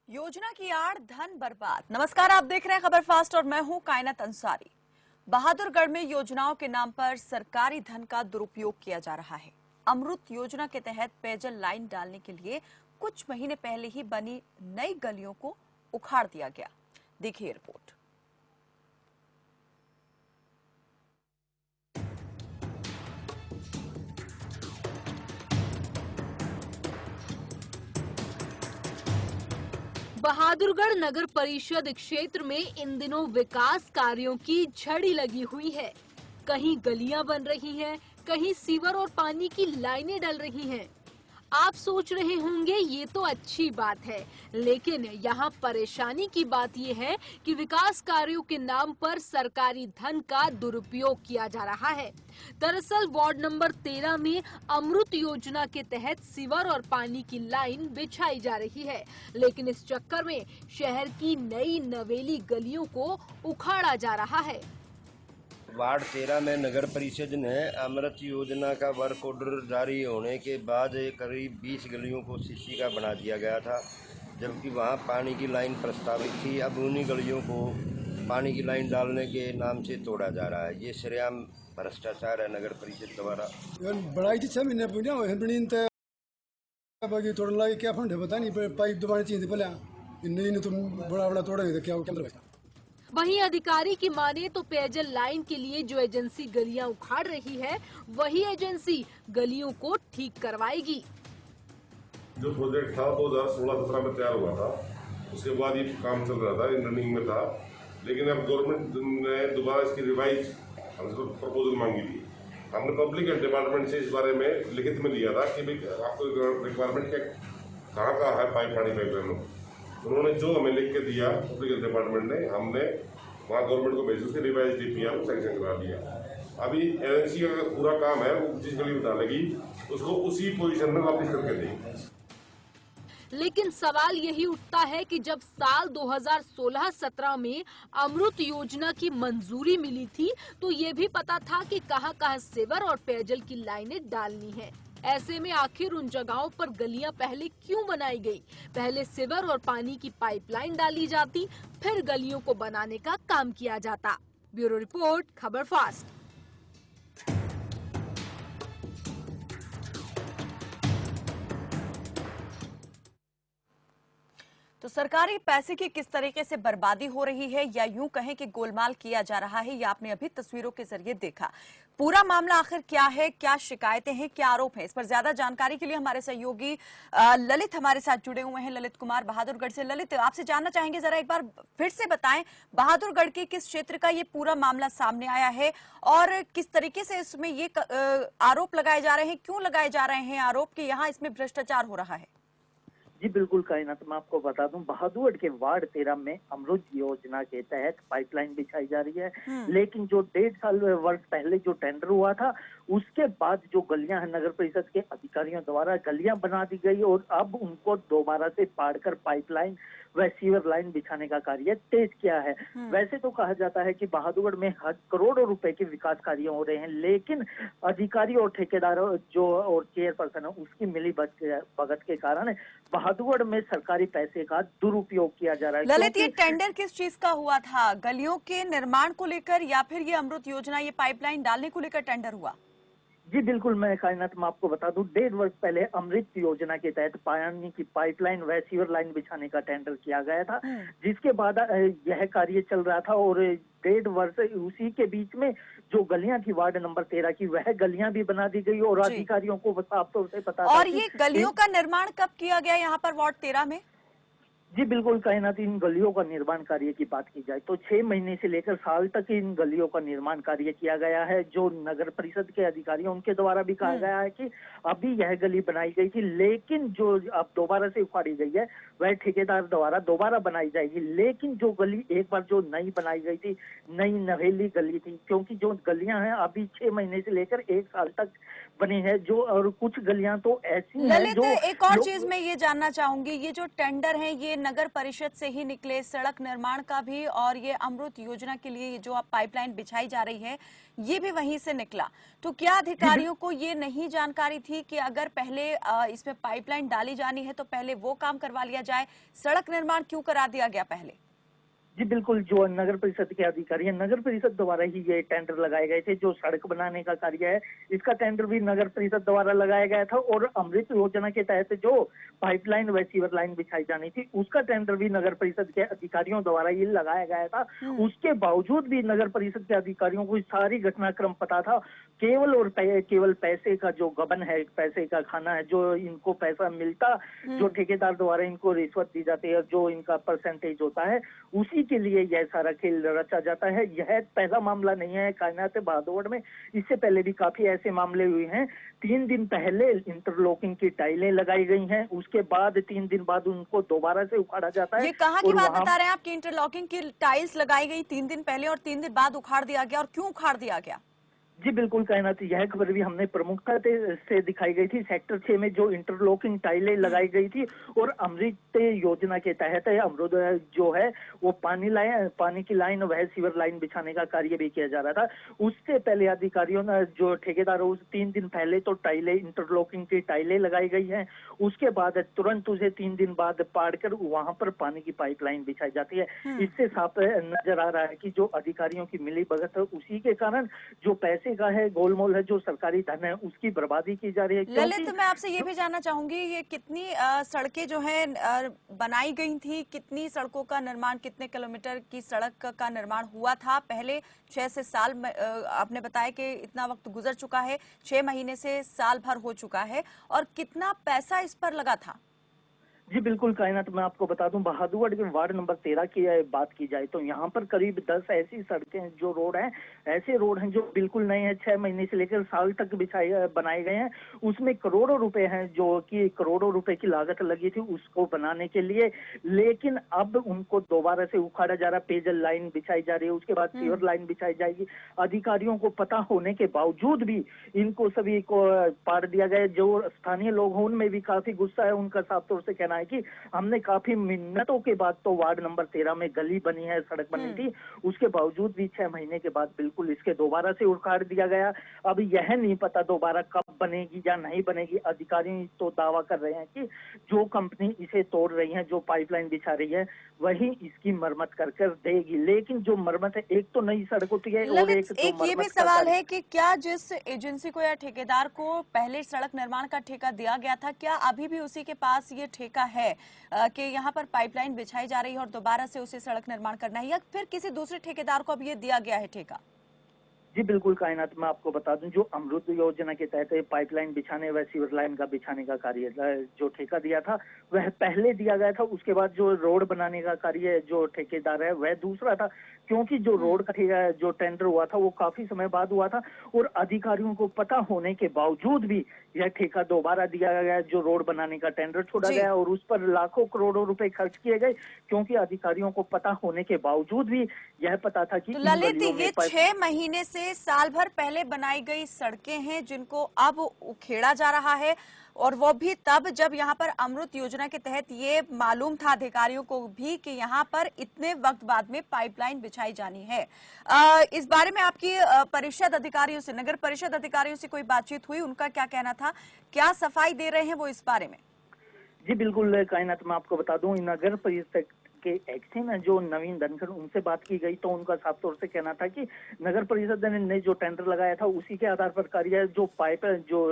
योजना की आड़ धन बर्बाद। नमस्कार, आप देख रहे हैं खबर फास्ट और मैं हूं कायनात अंसारी। बहादुरगढ़ में योजनाओं के नाम पर सरकारी धन का दुरुपयोग किया जा रहा है। अमृत योजना के तहत पेयजल लाइन डालने के लिए कुछ महीने पहले ही बनी नई गलियों को उखाड़ दिया गया। देखिए रिपोर्ट। बहादुरगढ़ नगर परिषद क्षेत्र में इन दिनों विकास कार्यों की झड़ी लगी हुई है। कहीं गलियां बन रही हैं, कहीं सीवर और पानी की लाइनें डल रही हैं। आप सोच रहे होंगे ये तो अच्छी बात है, लेकिन यहाँ परेशानी की बात ये है कि विकास कार्यों के नाम पर सरकारी धन का दुरुपयोग किया जा रहा है। दरअसल वार्ड नंबर 13 में अमृत योजना के तहत सीवर और पानी की लाइन बिछाई जा रही है, लेकिन इस चक्कर में शहर की नई नवेली गलियों को उखाड़ा जा रहा है। वार्ड 13 में नगर परिषद ने अमृत योजना का वर्क ऑर्डर जारी होने के बाद करीब 20 गलियों को सीसी का बना दिया गया था, जबकि वहां पानी की लाइन प्रस्तावित थी। अब उन्हीं गलियों को पानी की लाइन डालने के नाम से तोड़ा जा रहा है। ये सरेआम भ्रष्टाचार है नगर परिषद द्वारा। बढ़ाई थी 6 महीने बाकी तोड़ने लगे, क्या फंड है पता नहीं। पाइप दोबारा चाहिए पहले नहीं तो बड़ा बड़ा तोड़ेंगे तो क्या। वहीं अधिकारी की माने तो पेयजल लाइन के लिए जो एजेंसी गलियां उखाड़ रही है, वही एजेंसी गलियों को ठीक करवाएगी। जो प्रोजेक्ट था 2016-17 में तैयार हुआ था, उसके बाद ये काम चल रहा था, रनिंग में था, लेकिन अब गवर्नमेंट ने दोबारा इसकी रिवाइज हमसे प्रपोजल मांगी थी। हमने पब्लिक हेल्थ डिपार्टमेंट से इस बारे में लिखित में दिया था कि भाई आपको रिक्वायरमेंट क्या कहाँ है पाइपलाइन। उन्होंने जो हमें लिख के दिया पब्लिक हेल्थ डिपार्टमेंट ने, हमने वहाँ गवर्नमेंट को भेज उसकी रिवाइज डीपीआर को सैंक्शन करा दिया। अभी एजेंसी का पूरा काम है, वो जिस गली में डालेगी उसको उसी पोजीशन में वापस करके देगी। लेकिन सवाल यही उठता है कि जब साल 2016-17 में अमृत योजना की मंजूरी मिली थी, तो ये भी पता था कि कहां-कहां सीवर और पेयजल की लाइनें डालनी है। ऐसे में आखिर उन जगहों पर गलियां पहले क्यों बनाई गई? पहले सीवर और पानी की पाइपलाइन डाली जाती, फिर गलियों को बनाने का काम किया जाता। ब्यूरो रिपोर्ट, खबर फास्ट। तो सरकारी पैसे की किस तरीके से बर्बादी हो रही है या यूं कहें कि गोलमाल किया जा रहा है, ये आपने अभी तस्वीरों के जरिए देखा। पूरा मामला आखिर क्या है, क्या शिकायतें हैं, क्या आरोप हैं, इस पर ज्यादा जानकारी के लिए हमारे सहयोगी ललित हमारे साथ जुड़े हुए हैं। ललित कुमार बहादुरगढ़ से। ललित, आपसे जानना चाहेंगे, जरा एक बार फिर से बताएं, बहादुरगढ़ के किस क्षेत्र का ये पूरा मामला सामने आया है और किस तरीके से इसमें ये आरोप लगाए जा रहे हैं, क्यों लगाए जा रहे हैं आरोप कि यहाँ इसमें भ्रष्टाचार हो रहा है? जी बिल्कुल कायनात, मैं आपको बता दूं, बहादुरगढ़ के वार्ड 13 में अमृत योजना के तहत पाइपलाइन बिछाई जा रही है, लेकिन जो 1.5 वर्ष पहले जो टेंडर हुआ था, उसके बाद जो गलियां हैं नगर परिषद के अधिकारियों द्वारा गलियां बना दी गई और अब उनको दोबारा से पाड़कर पाइपलाइन व सीवर लाइन बिछाने का कार्य तेज किया है। वैसे तो कहा जाता है कि बहादुरगढ़ में करोड़ों रुपए के विकास कार्य हो रहे हैं, लेकिन अधिकारी और ठेकेदार जो और चेयरपर्सन है उसकी मिली भगत के कारण बहादुरगढ़ में सरकारी पैसे का दुरुपयोग किया जा रहा है। ललित, ये टेंडर किस चीज का हुआ था? गलियों के निर्माण को लेकर या फिर ये अमृत योजना, ये पाइपलाइन डालने को लेकर टेंडर हुआ? जी बिल्कुल, मैं कायनात मैं आपको बता दूं, 1.5 वर्ष पहले अमृत योजना के तहत पानी की पाइपलाइन व सीवर लाइन बिछाने का टेंडर किया गया था, जिसके बाद यह कार्य चल रहा था और 1.5 वर्ष उसी के बीच में जो गलियां थी वार्ड नंबर 13 की, वह गलियां भी बना दी गई और अधिकारियों को साफ तौर से पता था। और ये गलियों का निर्माण कब किया गया यहाँ पर वार्ड 13 में? जी बिल्कुल कायनात, इन गलियों का निर्माण कार्य की बात की जाए तो 6 महीने से लेकर साल तक इन गलियों का निर्माण कार्य किया गया है। जो नगर परिषद के अधिकारी हैं उनके द्वारा भी कहा गया है कि अभी यह गली बनाई गई थी, लेकिन जो अब दोबारा से उखाड़ी गई है वह ठेकेदार द्वारा दोबारा बनाई जाएगी। लेकिन जो गली एक बार जो नई बनाई गई थी, नई नवेली गली थी, क्योंकि जो गलियां हैं अभी 6 महीने से लेकर 1 साल तक बनी है, जो और कुछ गलियां तो ऐसी हैं जो। एक और चीज मैं ये जानना चाहूंगी, ये जो टेंडर है ये नगर परिषद से ही निकले सड़क निर्माण का भी और ये अमृत योजना के लिए जो अब पाइपलाइन बिछाई जा रही है ये भी वहीं से निकला। तो क्या अधिकारियों को ये नहीं जानकारी थी कि अगर पहले इसमें पाइपलाइन डाली जानी है तो पहले वो काम करवा लिया जाए? सड़क निर्माण क्यों करा दिया गया पहले? जी बिल्कुल, जो नगर परिषद के अधिकारी हैं, नगर परिषद द्वारा ही ये टेंडर लगाए गए थे। जो सड़क बनाने का कार्य है इसका टेंडर भी नगर परिषद द्वारा लगाया गया था, और अमृत योजना के तहत जो पाइपलाइन व सीवर लाइन बिछाई जानी थी उसका टेंडर भी नगर परिषद के अधिकारियों द्वारा ही लगाया गया था। उसके बावजूद भी नगर परिषद के अधिकारियों को सारी घटनाक्रम पता था। केवल पैसे का जो गबन है, पैसे का खाना है, जो इनको पैसा मिलता, जो ठेकेदार द्वारा इनको रिश्वत दी जाती है, जो इनका परसेंटेज होता है, उसी के लिए यह सारा खेल रचा जाता है। यह पहला मामला नहीं है कायनात बहादुर में, इससे पहले भी काफी ऐसे मामले हुए हैं। 3 दिन पहले इंटरलॉकिंग की टाइलें लगाई गई हैं, उसके बाद 3 दिन बाद उनको दोबारा से उखाड़ा जाता है। ये कहाँ की बात बता रहे हैं आप कि इंटरलॉकिंग की टाइल्स लगाई गई 3 दिन पहले और 3 दिन बाद उखाड़ दिया गया, और क्यों उखाड़ दिया गया? जी बिल्कुल कायनात, यह खबर भी हमने प्रमुखता से दिखाई गई थी। सेक्टर 6 में जो इंटरलॉकिंग टाइलें लगाई गई थी और अमृत योजना के तहत अमृत जो है वो पानी की लाइन वह सीवर लाइन बिछाने का कार्य भी किया जा रहा था। उससे पहले अधिकारियों ने, जो ठेकेदार, उस 3 दिन पहले तो टाइलें, इंटरलॉकिंग की टाइलें लगाई गई हैं, उसके बाद तुरंत उसे 3 दिन बाद पाड़कर वहां पर पानी की पाइपलाइन बिछाई जाती है। इससे साफ नजर आ रहा है कि जो अधिकारियों की मिली भगत है उसी के कारण जो पैसे का है, गोलमोल है, जो सरकारी धन है, उसकी बर्बादी की जा रही है। ललित, मैं आपसे ये भी जानना चाहूंगी, ये कितनी सड़कें जो हैं बनाई गई थी, कितनी सड़कों का निर्माण, कितने किलोमीटर की सड़क का निर्माण हुआ था पहले? 6 से साल आपने बताया कि इतना वक्त गुजर चुका है, 6 महीने से साल भर हो चुका है, और कितना पैसा इस पर लगा था? जी बिल्कुल कायनात, मैं आपको बता दूं, बहादुरगढ़ के वार्ड नंबर 13 की बात की जाए तो यहाँ पर करीब 10 ऐसी सड़कें, जो रोड हैं, ऐसे रोड हैं जो बिल्कुल नए हैं, 6 महीने से लेकर साल तक बनाए गए हैं। उसमें करोड़ों रुपए हैं, जो कि करोड़ों रुपए की लागत लगी थी उसको बनाने के लिए, लेकिन अब उनको दोबारा से उखाड़ा जा रहा है। पेयजल लाइन बिछाई जा रही है, उसके बाद सीवर लाइन बिछाई जाएगी। अधिकारियों को पता होने के बावजूद भी इनको सभी को पाड़ दिया गया। जो स्थानीय लोग हैं उनमें भी काफी गुस्सा है। उनका साफ तौर से कहना है कि हमने काफी मिन्नतों के बाद तो वार्ड नंबर 13 में गली बनी है, सड़क बनी थी, उसके बावजूद भी 6 महीने के बाद बिल्कुल इसके दोबारा से उखाड़ दिया गया। अब यह नहीं पता दोबारा कब बनेगी या नहीं बनेगी। अधिकारी तो दावा कर रहे हैं कि जो कंपनी इसे तोड़ रही है, जो पाइपलाइन बिछा रही है, वही इसकी मरम्मत कर देगी। लेकिन जो मरम्मत है, एक तो नई सड़क होती है और एक ये भी सवाल है कि क्या जिस एजेंसी को या ठेकेदार को पहले सड़क निर्माण का ठेका दिया गया था, क्या अभी भी उसी के पास ये ठेका है कि यहाँ पर पाइपलाइन बिछाई जा रही है और दोबारा से उसे सड़क निर्माण करना है, या फिर किसी दूसरे ठेकेदार को अब ये दिया गया है ठेका? जी बिल्कुल कायनात, मैं आपको बता दूं, जो अमृत योजना के तहत पाइपलाइन बिछाने व सीवर लाइन का बिछाने का कार्य जो ठेका दिया था वह पहले दिया गया था। उसके बाद जो रोड बनाने का कार्य जो ठेकेदार है वह दूसरा था, क्योंकि जो रोड का जो टेंडर हुआ था वो काफी समय बाद हुआ था, और अधिकारियों को पता होने के बावजूद भी यह ठेका दोबारा दिया गया। जो रोड बनाने का टेंडर छोड़ा गया और उस पर लाखों करोड़ों रुपए खर्च किए गए, क्योंकि अधिकारियों को पता होने के बावजूद भी यह पता था कि तो ललित, ये 6 महीने से साल भर पहले बनाई गई सड़कें हैं जिनको अब उखेड़ा जा रहा है, और वो भी तब जब यहाँ पर अमृत योजना के तहत ये मालूम था अधिकारियों को भी कि यहाँ पर इतने वक्त बाद में पाइपलाइन बिछाई जानी है। इस बारे में आपकी परिषद अधिकारियों से, नगर परिषद अधिकारियों से कोई बातचीत हुई? उनका क्या कहना था, क्या सफाई दे रहे हैं वो इस बारे में? जी बिल्कुल कायनात, मैं आपको बता दूं, नगर परिषद के एक्सिन है जो नवीन धनखड़, उनसे बात की गई तो उनका साफ तौर से कहना था कि नगर परिषद ने जो टेंडर लगाया था उसी के आधार पर कार्य, जो पाइप, जो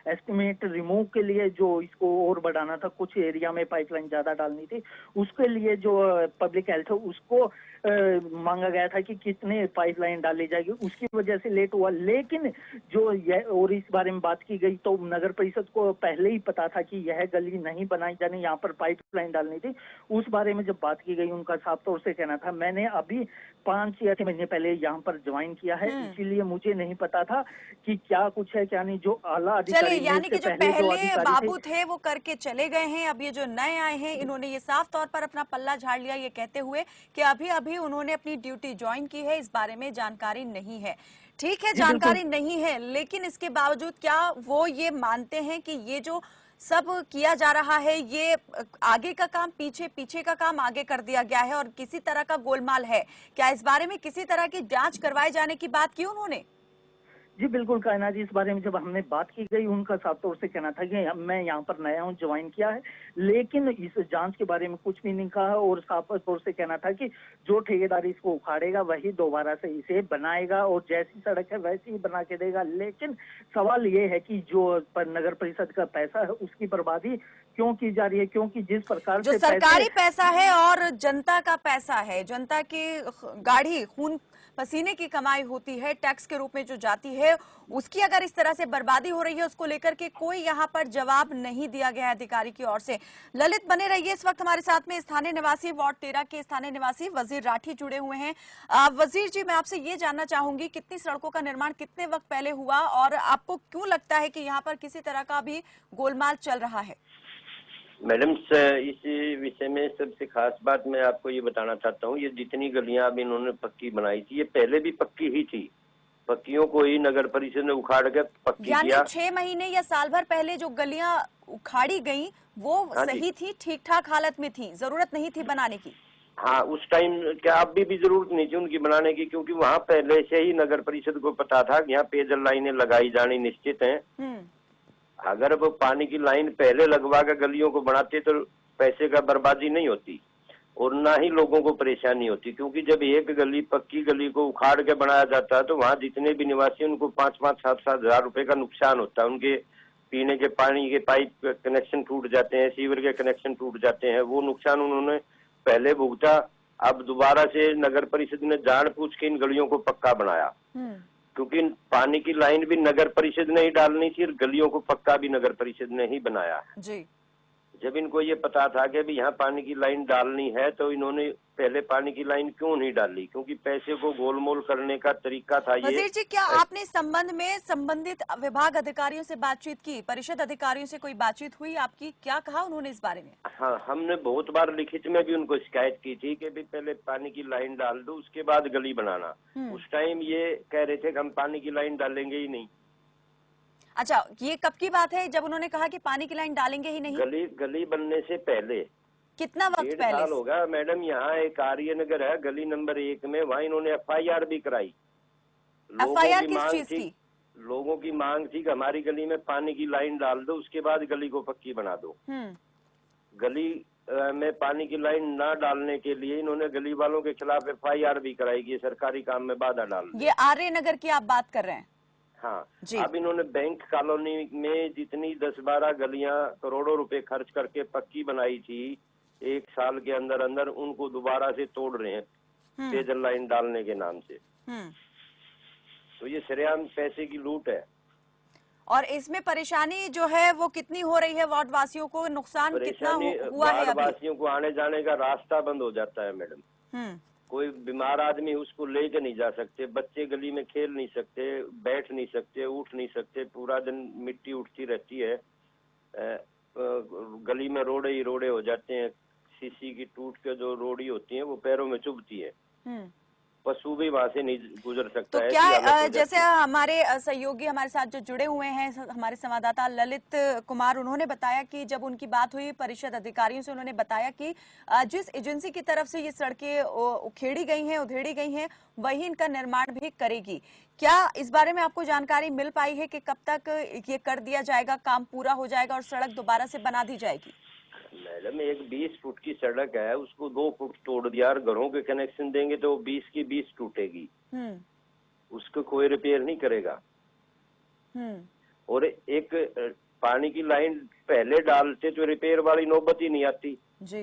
एस्टिमेट रिमूव के लिए जो इसको और बढ़ाना था, कुछ एरिया में पाइपलाइन ज्यादा डालनी थी, उसके लिए जो पब्लिक हेल्थ है उसको मांगा गया था कि कितने पाइपलाइन डाली जाएगी, उसकी वजह से लेट हुआ। लेकिन जो यह और इस बारे में बात की गई तो नगर परिषद को पहले ही पता था कि यह गली नहीं बनाई जानी, यहाँ पर पाइपलाइन डालनी थी। उस बारे में जब बात की गई उनका साफ तौर से कहना था, मैंने अभी 5 या 6 महीने पहले यहाँ पर ज्वाइन किया है, इसीलिए मुझे नहीं पता था कि क्या कुछ है क्या नहीं। जो आला अधिकारी, यानी कि जो पहले बाबू थे वो करके चले गए हैं, अब ये जो नए आए हैं इन्होंने ये साफ तौर पर अपना पल्ला झाड़ लिया, ये कहते हुए कि अभी अभी उन्होंने अपनी ड्यूटी ज्वाइन की है, इस बारे में जानकारी नहीं है। ठीक है, जानकारी नहीं है, लेकिन इसके बावजूद क्या वो ये मानते हैं कि ये जो सब किया जा रहा है, ये आगे का काम पीछे, पीछे का काम आगे कर दिया गया है और किसी तरह का गोलमाल है क्या? इस बारे में किसी तरह की जांच करवाए जाने की बात की उन्होंने? जी बिल्कुल कायनात जी, इस बारे में जब हमने बात की गई, उनका साफ तौर से कहना था कि मैं यहाँ पर नया हूँ, ज्वाइन किया है, लेकिन इस जांच के बारे में कुछ भी नहीं कहा और साफ तौर से कहना था कि जो ठेकेदार इसको उखाड़ेगा वही दोबारा से इसे बनाएगा और जैसी सड़क है वैसी ही बना के देगा। लेकिन सवाल ये है कि जो नगर परिषद का पैसा है उसकी बर्बादी क्यों की जा रही है, क्योंकि जिस प्रकार जो से सरकारी पैसा है और जनता का पैसा है, जनता की गाढ़ी खून पसीने की कमाई होती है, टैक्स के रूप में जो जाती है, उसकी अगर इस तरह से बर्बादी हो रही है, उसको लेकर के कोई यहाँ पर जवाब नहीं दिया गया है अधिकारी की ओर से। ललित, बने रहिए। इस वक्त हमारे साथ में स्थानीय निवासी, वार्ड 13 के स्थानीय निवासी वजीर राठी जुड़े हुए हैं। वजीर जी, मैं आपसे ये जानना चाहूंगी, कितनी सड़कों का निर्माण कितने वक्त पहले हुआ और आपको क्यों लगता है कि यहाँ पर किसी तरह का भी गोलमाल चल रहा है? मैडम, इस विषय में सबसे खास बात मैं आपको ये बताना चाहता हूँ, ये जितनी गलियां अब इन्होंने पक्की बनाई थी, ये पहले भी पक्की ही थी। पक्कियों को ही नगर परिषद ने उखाड़ के पक्की यानी किया। 6 महीने या साल भर पहले जो गलियां उखाड़ी गई वो सही थी, ठीक ठाक हालत में थी, जरूरत नहीं थी बनाने की? हाँ, उस टाइम क्या अब भी जरूरत नहीं थी उनकी बनाने की, क्योंकि वहाँ पहले से ही नगर परिषद को पता था कि यहाँ पेयजल लाइनें लगाई जानी निश्चित है। अगर वो पानी की लाइन पहले लगवा कर गलियों को बनाते तो पैसे का बर्बादी नहीं होती और ना ही लोगों को परेशानी होती, क्योंकि जब एक गली, पक्की गली को उखाड़ के बनाया जाता है तो वहाँ जितने भी निवासी उनको 5-5, 7-7 हजार रुपए का नुकसान होता है। उनके पीने के पानी के पाइप कनेक्शन टूट जाते हैं, सीवर के कनेक्शन टूट जाते हैं, वो नुकसान उन्होंने पहले भुगता। अब दोबारा से नगर परिषद ने जानबूझ के इन गलियों को पक्का बनाया, क्योंकि पानी की लाइन भी नगर परिषद ने ही डालनी थी और गलियों को पक्का भी नगर परिषद ने ही बनाया जी। जब इनको ये पता था कि अभी यहाँ पानी की लाइन डालनी है तो इन्होंने पहले पानी की लाइन क्यों नहीं डाली? क्योंकि पैसे को गोलमोल करने का तरीका था ये। वजीर जी, क्या आपने इस संबंध में संबंधित विभाग अधिकारियों से बातचीत की, परिषद अधिकारियों से कोई बातचीत हुई आपकी? क्या कहा उन्होंने इस बारे में? हाँ, हमने बहुत बार लिखित में भी उनको शिकायत की थी कि भी पहले पानी की लाइन डाल दो, उसके बाद गली बनाना। उस टाइम ये कह रहे थे कि हम पानी की लाइन डालेंगे ही नहीं। अच्छा, ये कब की बात है जब उन्होंने कहा कि पानी की लाइन डालेंगे ही नहीं? गली बनने से पहले कितना वक्त 1.5 पहले? साल होगा मैडम। यहाँ एक आर्य नगर है, गली नंबर 1 में, वहाँ इन्होंने FIR भी कराई। FIR किस चीज की? लोगों की मांग थी कि हमारी गली में पानी की लाइन डाल दो, उसके बाद गली को पक्की बना दो। गली में पानी की लाइन ना डालने के लिए इन्होंने गली वालों के खिलाफ FIR भी कराई कि सरकारी काम में बाधा डाल। ये आर्य नगर की आप बात कर रहे हैं? हाँ। अब इन्होंने बैंक कॉलोनी में जितनी 10-12 गलियां करोड़ों रुपए खर्च करके पक्की बनाई थी, 1 साल के अंदर अंदर उनको दोबारा से तोड़ रहे हैं पेयजल लाइन डालने के नाम से। तो ये सरेआम पैसे की लूट है। और इसमें परेशानी जो है वो कितनी हो रही है? वार्ड वासियों को नुकसान कितना हुआ है? वार्ड वासियों को आने जाने का रास्ता बंद हो जाता है मैडम। कोई बीमार आदमी उसको लेके नहीं जा सकते, बच्चे गली में खेल नहीं सकते, बैठ नहीं सकते, उठ नहीं सकते, पूरा दिन मिट्टी उठती रहती है। गली में रोड़े ही रोड़े हो जाते हैं, सीसी की टूट के जो रोड़ी होती है वो पैरों में चुभती है। पशु भी वहां से नहीं गुजर सकता तो है। क्या जैसे हमारे सहयोगी हमारे साथ जो जुड़े हुए हैं, हमारे संवाददाता ललित कुमार, उन्होंने बताया कि जब उनकी बात हुई परिषद अधिकारियों से, उन्होंने बताया कि जिस एजेंसी की तरफ से ये सड़कें उखेड़ी गई हैं, उधेड़ी गई हैं, वही इनका निर्माण भी करेगी। क्या इस बारे में आपको जानकारी मिल पाई है कि कब तक ये कर दिया जाएगा, काम पूरा हो जाएगा और सड़क दोबारा से बना दी जाएगी? मैडम, एक 20 फुट की सड़क है, उसको 2 फुट तोड़ दिया और घरों के कनेक्शन देंगे तो 20 की 20 टूटेगी। उसको कोई रिपेयर नहीं करेगा। और एक पानी की लाइन पहले डालते तो रिपेयर वाली नौबत ही नहीं आती जी।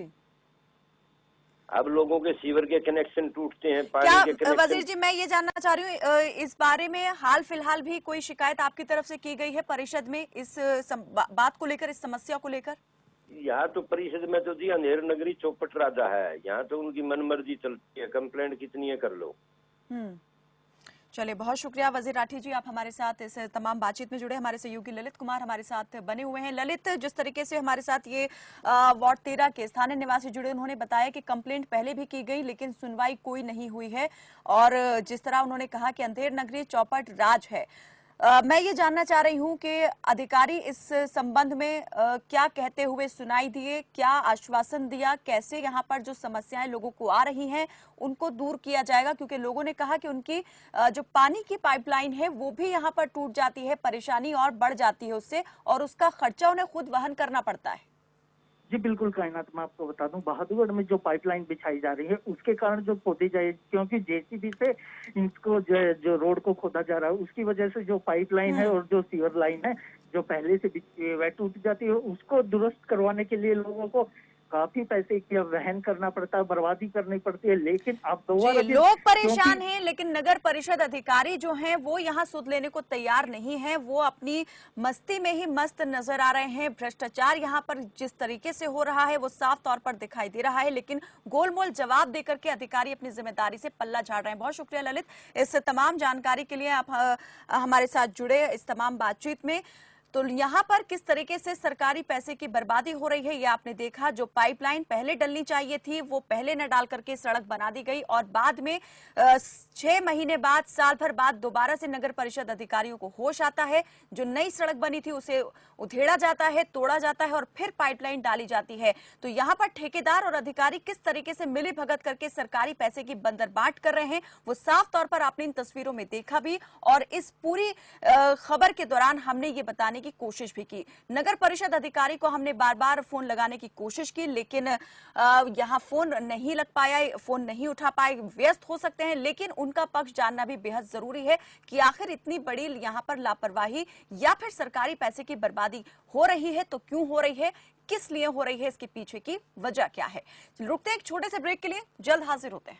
अब लोगों के सीवर के कनेक्शन टूटते हैं, पानी के कनेक्शन। वजीर जी, मैं ये जानना चाह रही हूँ, इस बारे में हाल फिलहाल भी कोई शिकायत आपकी तरफ से की गई है परिषद में इस बात को लेकर, इस समस्या को लेकर? यहाँ तो परिषद में तो जी अंधेर नगरी चौपट राजा है, यहाँ तो उनकी मनमर्जी चलती है, कंप्लेंट कितनी है कर लो। चलिए, बहुत शुक्रिया वजीर राठी जी, आप हमारे साथ इस तमाम बातचीत में जुड़े। हमारे सहयोगी ललित कुमार हमारे साथ बने हुए हैं। ललित, जिस तरीके से हमारे साथ ये वार्ड 13 के स्थानीय निवासी जुड़े, उन्होंने बताया कि कंप्लेंट पहले भी की गई लेकिन सुनवाई कोई नहीं हुई है और जिस तरह उन्होंने कहा कि अंधेर नगरी चौपट राज है, मैं ये जानना चाह रही हूँ कि अधिकारी इस संबंध में क्या कहते हुए सुनाई दिए, क्या आश्वासन दिया, कैसे यहाँ पर जो समस्याएं लोगों को आ रही हैं उनको दूर किया जाएगा, क्योंकि लोगों ने कहा कि उनकी जो पानी की पाइपलाइन है वो भी यहाँ पर टूट जाती है, परेशानी और बढ़ जाती है उससे, और उसका खर्चा उन्हें खुद वहन करना पड़ता है। जी बिल्कुल कायनात, मैं आपको बता दूं बहादुरगढ़ में जो पाइपलाइन बिछाई जा रही है उसके कारण जो खोदी जाए, क्योंकि जेसीबी से इनको जो रोड को खोदा जा रहा है उसकी वजह से जो पाइपलाइन है और जो सीवर लाइन है जो पहले से वह टूट जाती है, उसको दुरुस्त करवाने के लिए लोगों को काफी पैसे की वहन करना पड़ता है, बर्बादी करनी पड़ती है। लेकिन अब दोबारा लोग परेशान हैं, लेकिन नगर परिषद अधिकारी जो हैं वो यहाँ सुध लेने को तैयार नहीं है। वो अपनी मस्ती में ही मस्त नजर आ रहे हैं। भ्रष्टाचार यहाँ पर जिस तरीके से हो रहा है वो साफ तौर पर दिखाई दे रहा है, लेकिन गोलमोल जवाब देकर के अधिकारी अपनी जिम्मेदारी से पल्ला झाड़ रहे हैं। बहुत शुक्रिया ललित, इस तमाम जानकारी के लिए आप हमारे साथ जुड़े इस तमाम बातचीत में। तो यहाँ पर किस तरीके से सरकारी पैसे की बर्बादी हो रही है ये आपने देखा। जो पाइपलाइन पहले डलनी चाहिए थी वो पहले न डाल करके सड़क बना दी गई, और बाद में 6 महीने बाद, साल भर बाद दोबारा से नगर परिषद अधिकारियों को होश आता है। जो नई सड़क बनी थी उसे उधेड़ा जाता है, तोड़ा जाता है और फिर पाइपलाइन डाली जाती है। तो यहाँ पर ठेकेदार और अधिकारी किस तरीके से मिली भगत करके सरकारी पैसे की बंदरबाट कर रहे हैं वो साफ तौर पर आपने इन तस्वीरों में देखा भी, और इस पूरी खबर के दौरान हमने ये बताने की कोशिश भी की। नगर परिषद अधिकारी को हमने बार बार फोन लगाने की कोशिश की, लेकिन यहाँ फोन नहीं लग पाया, फोन नहीं उठा पाए, व्यस्त हो सकते हैं। लेकिन उनका पक्ष जानना भी बेहद जरूरी है कि आखिर इतनी बड़ी यहाँ पर लापरवाही या फिर सरकारी पैसे की बर्बादी हो रही है तो क्यों हो रही है, किस लिए हो रही है, इसके पीछे की वजह क्या है। रुकते हैं एक छोटे से ब्रेक के लिए, जल्द हाजिर होते हैं।